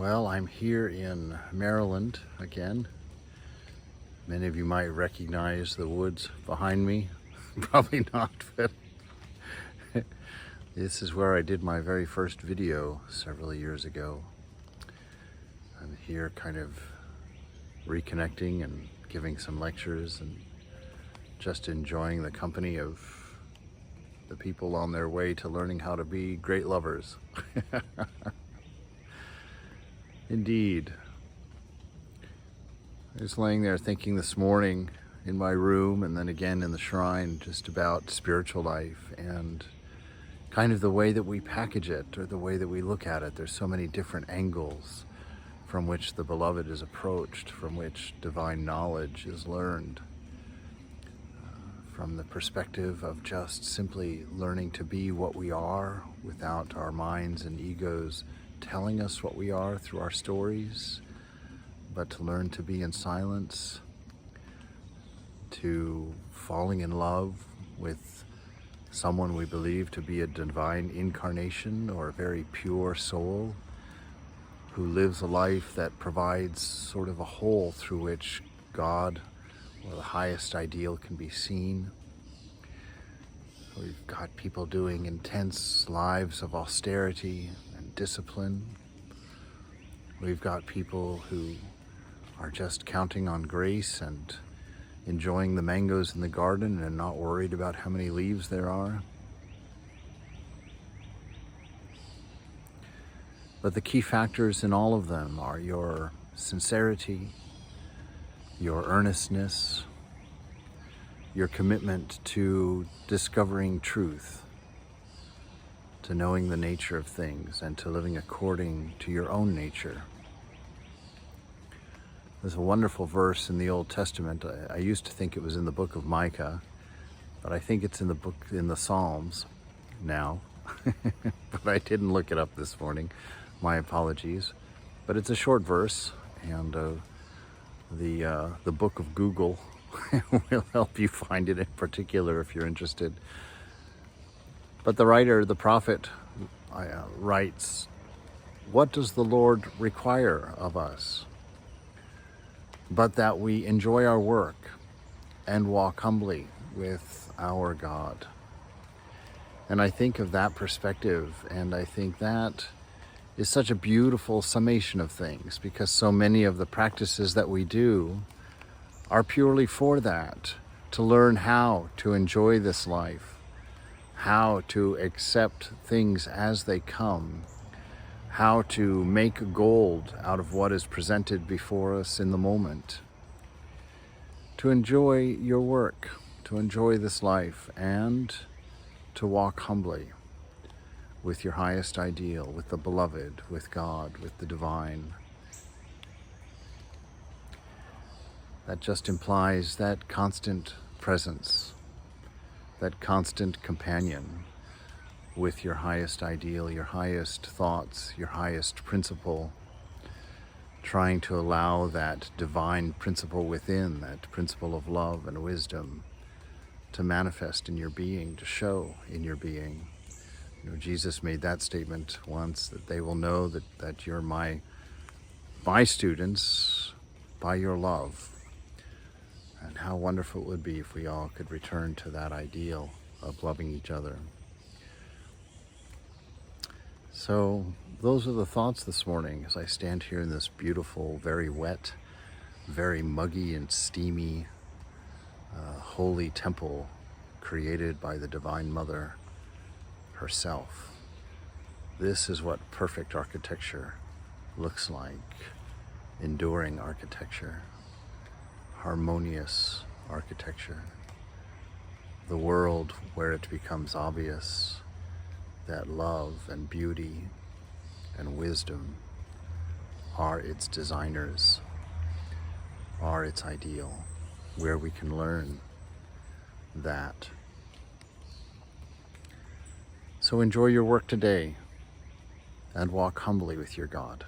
Well, I'm here in Maryland again. Many of you might recognize the woods behind me. Probably not, but this is where I did my very first video several years ago. I'm here kind of reconnecting and giving some lectures and just enjoying the company of the people on their way to learning how to be great lovers. Indeed. I was laying there thinking this morning in my room and then again in the shrine just about spiritual life and kind of the way that we package it or the way that we look at it. There's so many different angles from which the beloved is approached, from which divine knowledge is learned. From the perspective of just simply learning to be what we are without our minds and egos telling us what we are through our stories, but to learn to be in silence, to falling in love with someone we believe to be a divine incarnation or a very pure soul who lives a life that provides sort of a hole through which God or the highest ideal can be seen. We've got people doing intense lives of austerity and discipline. We've got people who are just counting on grace and enjoying the mangoes in the garden and not worried about how many leaves there are. But the key factors in all of them are your sincerity, your earnestness, your commitment to discovering truth, to knowing the nature of things, and to living according to your own nature. There's a wonderful verse in the Old Testament. I used to think it was in the book of Micah, but I think it's in the Psalms now. But I didn't look it up this morning. My apologies. But it's a short verse, and the book of Google will help you find it in particular if you're interested. But the writer, the prophet, writes, "What does the Lord require of us? But that we enjoy our work and walk humbly with our God." And I think of that perspective, and I think that is such a beautiful summation of things, because so many of the practices that we do are purely for that, to learn how to enjoy this life, how to accept things as they come, how to make gold out of what is presented before us in the moment, to enjoy your work, to enjoy this life, and to walk humbly with your highest ideal, with the beloved, with God, with the divine. That just implies that constant presence, that constant companion with your highest ideal, your highest thoughts, your highest principle, trying to allow that divine principle within, that principle of love and wisdom, to manifest in your being, to show in your being. You know, Jesus made that statement once, that they will know that you're my students by your love. And how wonderful it would be if we all could return to that ideal of loving each other. So those are the thoughts this morning as I stand here in this beautiful, very wet, very muggy and steamy, holy temple created by the Divine Mother herself. This is what perfect architecture looks like: enduring architecture, harmonious architecture, the world where it becomes obvious that love and beauty and wisdom are its designers, are its ideal, where we can learn that. So enjoy your work today and walk humbly with your God.